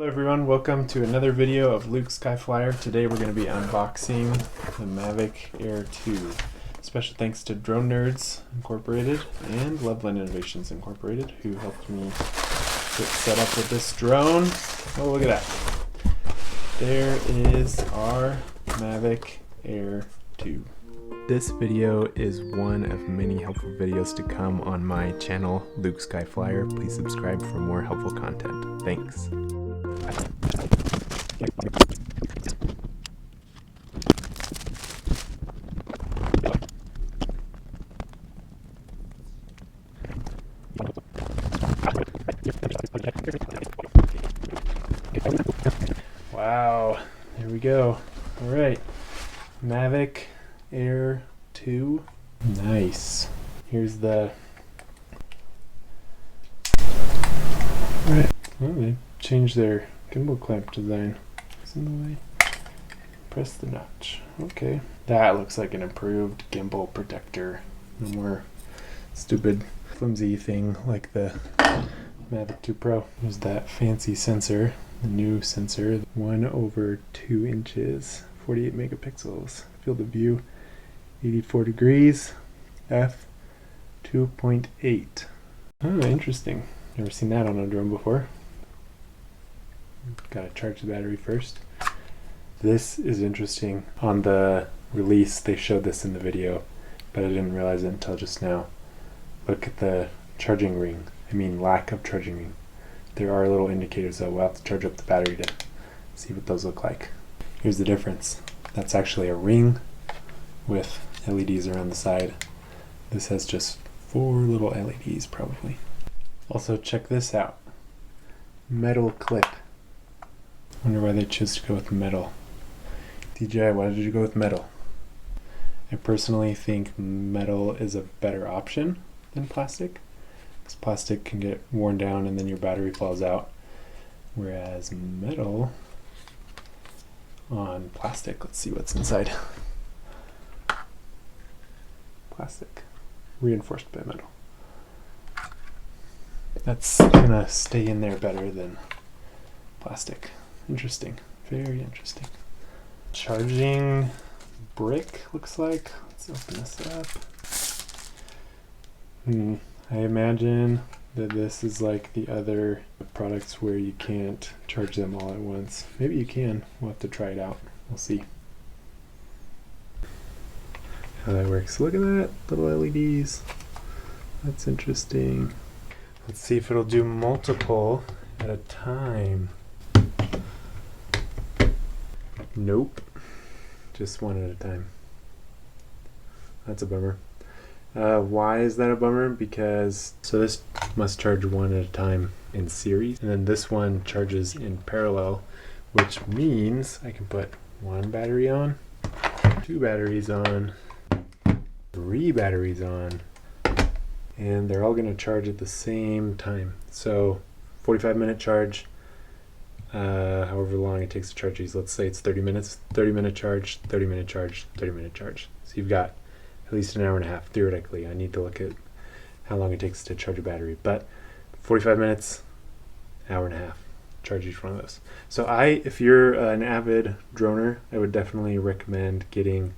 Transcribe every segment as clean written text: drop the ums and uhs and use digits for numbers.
Hello everyone, welcome to another video of Luke Skyflyer. Today we're going to be unboxing the Mavic Air 2. Special thanks to Drone Nerds Incorporated and Loveland Innovations Incorporated who helped me get set up with this drone. Oh, look at that. There is our Mavic Air 2. This video is one of many helpful videos to come on my channel, Luke Skyflyer. Please subscribe for more helpful content. Thanks. Wow, there we go. All right, Mavic Air 2. Nice. Here's the... Alright, well, they changed their gimbal clamp design. It's in the way. Press the notch. Okay. That looks like an improved gimbal protector. No more stupid flimsy thing like the Mavic 2 Pro. There's that fancy sensor, the new sensor, 1/2 inches, 48 megapixels. Field of view, 84 degrees, f 2.8. Oh, interesting. Never seen that on a drone before. Gotta charge the battery first. This is interesting. On the release, they showed this in the video, but I didn't realize it until just now. Look at the charging ring. I mean, lack of charging ring. There are little indicators, though. We'll have to charge up the battery to see what those look like. Here's the difference. That's actually a ring with LEDs around the side. This has just 4 little LEDs, probably. Also, check this out. Metal clip. Wonder why they chose to go with metal. DJI, why did you go with metal? I personally think metal is a better option than plastic, because plastic can get worn down and then your battery falls out, whereas metal on plastic, let's see what's inside. Plastic, reinforced by metal. That's gonna stay in there better than plastic. Interesting, very interesting. Charging brick looks like. Let's open this up. I imagine that this is like the other products where you can't charge them all at once. Maybe you can. We'll have to try it out. We'll see how that works. Look at that, little LEDs. That's interesting. Let's see if it'll do multiple at a time. Nope. Just one at a time. That's a bummer. Why is that a bummer? Because so this must charge one at a time in series, and then this one charges in parallel, which means I can put 1 battery on, 2 batteries on, 3 batteries on, and they're all going to charge at the same time. So 45-minute charge, however long it takes to charge these. Let's say it's 30 minutes, 30-minute charge, 30-minute charge, 30-minute charge. So you've got at least an hour and a half, theoretically. I need to look at how long it takes to charge a battery, but 45 minutes, hour and a half, charge each one of those. So if you're an avid droner, I would definitely recommend getting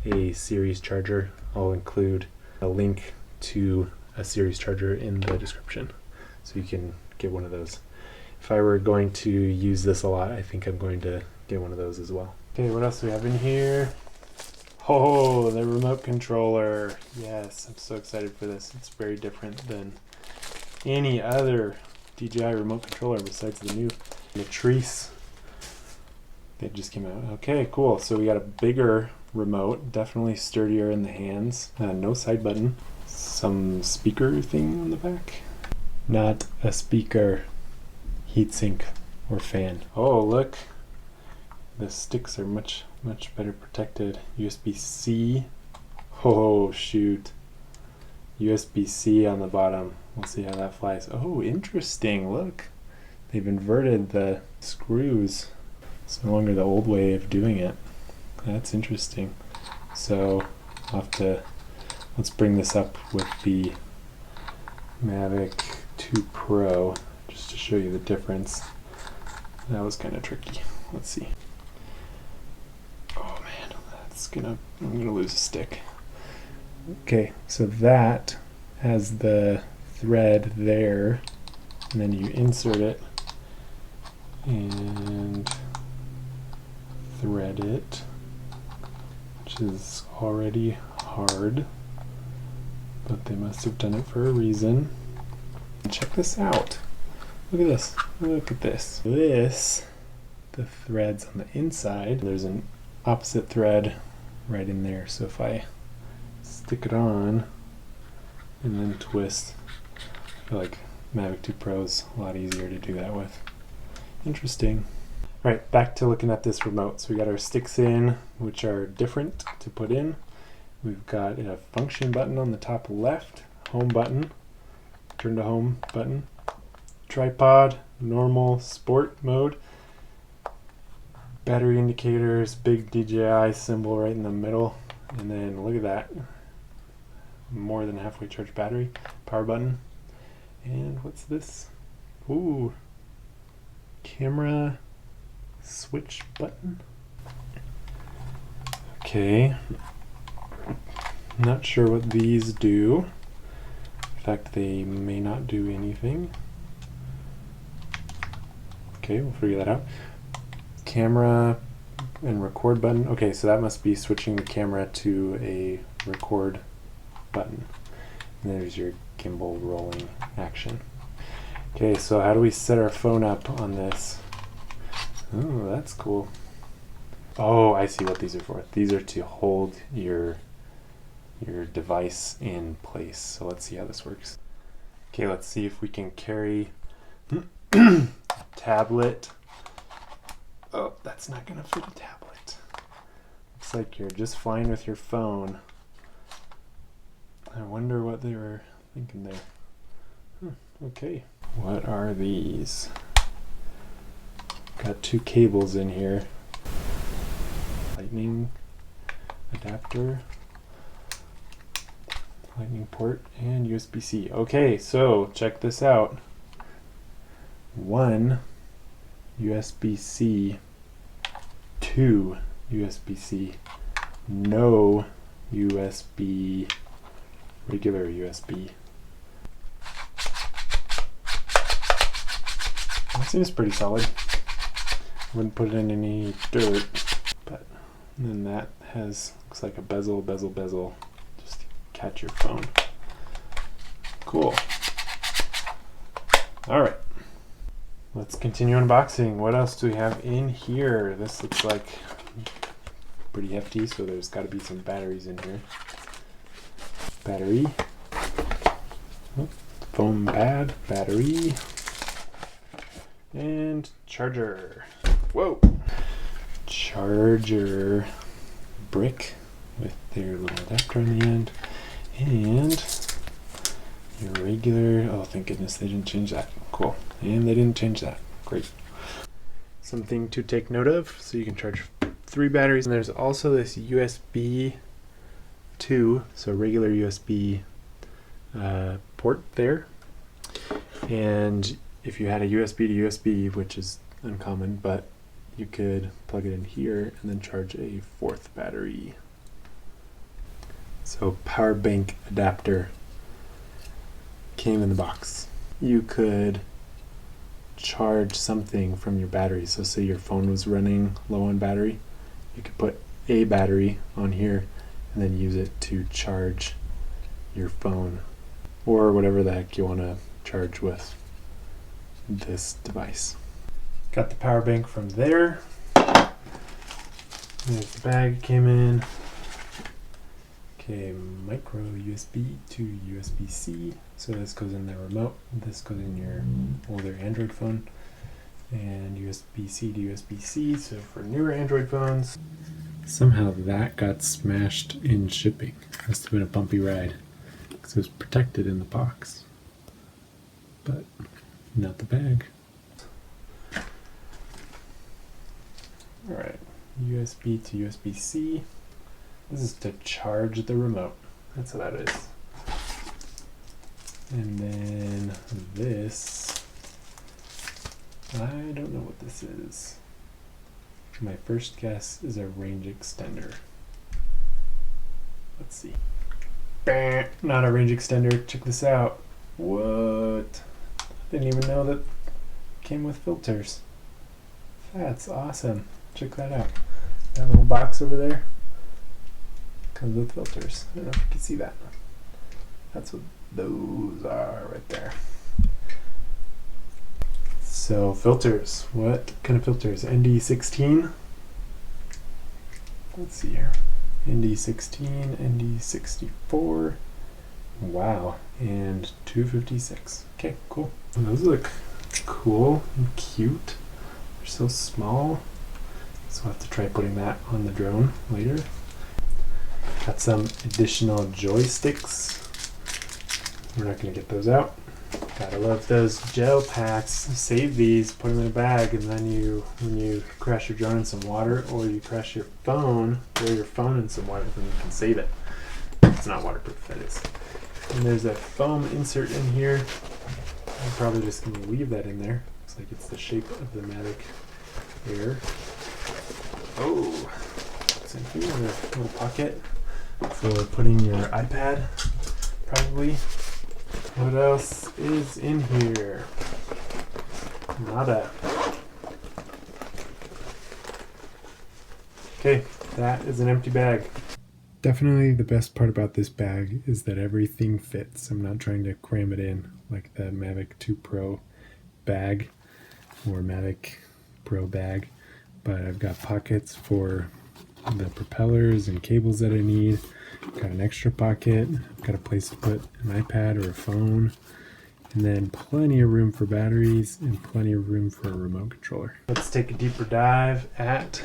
a series charger. I'll include a link to a series charger in the description, so you can get one of those. If I were going to use this a lot, I think I'm going to get one of those as well. Okay, what else do we have in here? Oh, the remote controller. Yes, I'm so excited for this. It's very different than any other DJI remote controller besides the new Matrice that just came out. Okay, cool. So we got a bigger remote, definitely sturdier in the hands. No side button. Some speaker thing on the back. Not a speaker, heatsink, or fan. Oh, look. The sticks are much better protected. USB-C. Oh, shoot. USB-C on the bottom. We'll see how that flies. Oh, interesting. Look. They've inverted the screws. It's no longer the old way of doing it. That's interesting. So let's bring this up with the Mavic 2 Pro just to show you the difference. That was kind of tricky. Let's see. Oh man, I'm gonna lose a stick. Okay, so that has the thread there, and then you insert it and thread it, which is already hard, but they must have done it for a reason. Check this out. Look at this. Look at this. The thread's on the inside. There's an opposite thread right in there. So if I stick it on and then twist, I feel like Mavic 2 Pro is a lot easier to do that with. Interesting. All right, back to looking at this remote. So we got our sticks in, which are different to put in. We've got a function button on the top left, home button, turn to home button, tripod, normal, sport mode, battery indicators, big DJI symbol right in the middle, and then look at that, more than halfway charged battery, power button, and what's this? Ooh, camera switch button. Okay, not sure what these do. In fact, they may not do anything. Okay, we'll figure that out. Camera and record button. Okay, so that must be switching the camera to a record button. And there's your gimbal rolling action. Okay, so how do we set our phone up on this? Oh, that's cool. Oh, I see what these are for. These are to hold your device in place. So let's see how this works. Okay, let's see if we can carry tablet. Oh, that's not gonna fit a tablet. Looks like you're just fine with your phone. I wonder what they were thinking there. Okay. What are these? Got two cables in here. Lightning adapter, lightning port, and USB-C. Okay, so check this out. One USB-C, two USB-C, no USB, regular USB. That seems pretty solid. Wouldn't put it in any dirt, but then that looks like a bezel, just to catch your phone. Cool. All right. Let's continue unboxing. What else do we have in here? This looks like pretty hefty, so there's got to be some batteries in here. Battery. Oh, foam pad, battery, and charger. Whoa! Charger brick with their little adapter on the end, and your regular. Oh, thank goodness they didn't change that. Cool. And they didn't change that. Great. Something to take note of. So you can charge 3 batteries. And there's also this USB 2, so regular USB port there. And if you had a USB to USB, which is uncommon, but you could plug it in here and then charge a 4th battery. So power bank adapter came in the box. You could charge something from your battery. So say your phone was running low on battery, you could put a battery on here and then use it to charge your phone or whatever the heck you want to charge with this device. Got the power bank from there. There's the bag came in. Okay, micro USB to USB-C. So this goes in the remote. This goes in your older Android phone. And USB-C to USB-C, so for newer Android phones. Somehow that got smashed in shipping. Must have been a bumpy ride, because it was protected in the box. But not the bag. Alright, USB to USB-C. This is to charge the remote. That's what that is. And then this I don't know what this is. My first guess is a range extender. Let's see. Bah, not a range extender. Check this out. What? Didn't even know that came with filters. That's awesome. Check that out. That little box over there comes with filters. I don't know if you can see that. That's what those are right there. So filters. What kind of filters? ND16. Let's see here. ND16, ND64. Wow. And 256. Okay, cool. Those look cool and cute. They're so small. So I'll have to try putting that on the drone later. Got some additional joysticks. We're not going to get those out. Gotta love those gel packs. Save these, put them in a bag, and then when you crash your drone in some water, or you crash your phone, throw your phone in some water, then you can save it. It's not waterproof, that is. And there's a foam insert in here. I'm probably just going to leave that in there. Looks like it's the shape of the Mavic Air. Oh, what's in here? A little pocket for putting your iPad, probably. What else is in here? Nada. Okay, that is an empty bag. Definitely the best part about this bag is that everything fits. I'm not trying to cram it in like the Mavic 2 Pro bag or Mavic Pro bag, but I've got pockets for the propellers and cables that I need. Got an extra pocket, I've got a place to put an iPad or a phone, and then plenty of room for batteries and plenty of room for a remote controller. Let's take a deeper dive at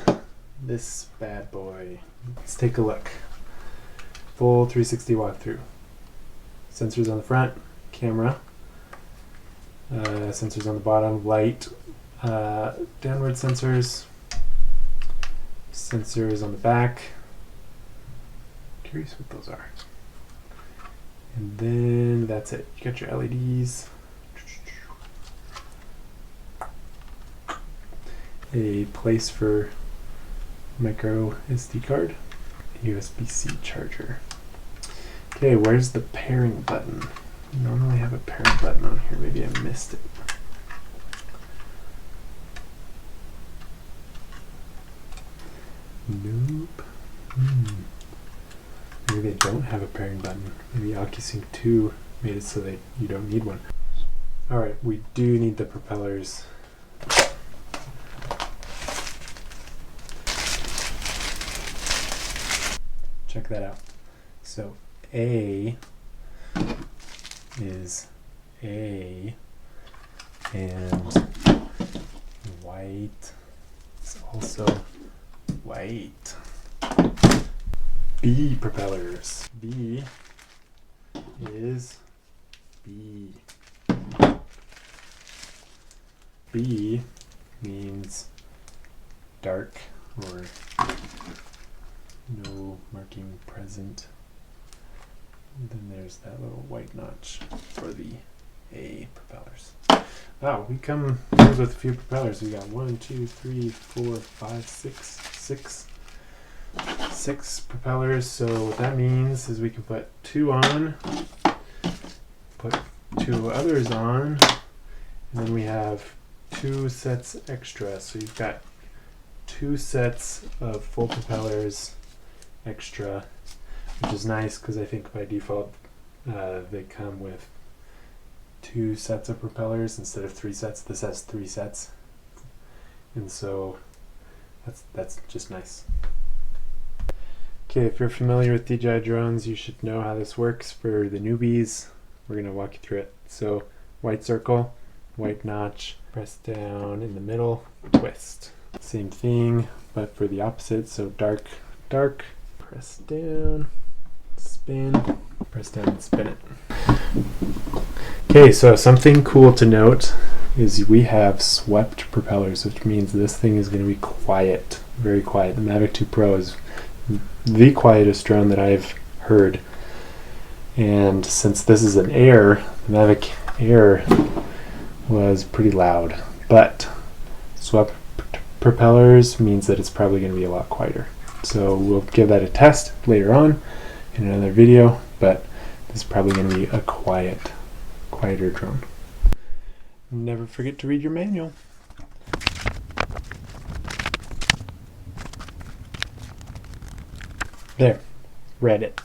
this bad boy. Let's take a look. Full 360 walkthrough. Sensors on the front, camera, sensors on the bottom, light, downward sensors, sensors on the back. Curious what those are. And then that's it. You got your LEDs. A place for micro SD card. A USB-C charger. Okay, where's the pairing button? You normally have a pairing button on here. Maybe I missed it. Nope. Maybe they don't have a pairing button. Maybe OcuSync 2 made it so that you don't need one. Alright, we do need the propellers. Check that out. So A is A, and white is also white. B propellers. B is B. B means dark or no marking present. And then there's that little white notch for the A propellers. Wow, we come with a few propellers. We got 1, 2, 3, 4, 5, 6 propellers. So what that means is we can put 2 on, put 2 others on, and then we have 2 sets extra. So you've got 2 sets of full propellers extra, which is nice because I think by default they come with 2 sets of propellers instead of 3 sets. This has 3 sets, and so that's just nice. Okay, if you're familiar with DJI drones, you should know how this works. For the newbies, we're going to walk you through it. So white circle, white notch, press down in the middle, twist. Same thing, but for the opposite. So dark, dark, press down, spin, press down and spin it. Okay, so something cool to note is we have swept propellers, which means this thing is going to be quiet, very quiet. The Mavic 2 Pro is the quietest drone that I've heard, and since this is an Air, the Mavic Air was pretty loud, but Swap propellers means that it's probably going to be a lot quieter. So we'll give that a test later on in another video, but this is probably going to be a quieter drone. Never forget to read your manual. There, read it.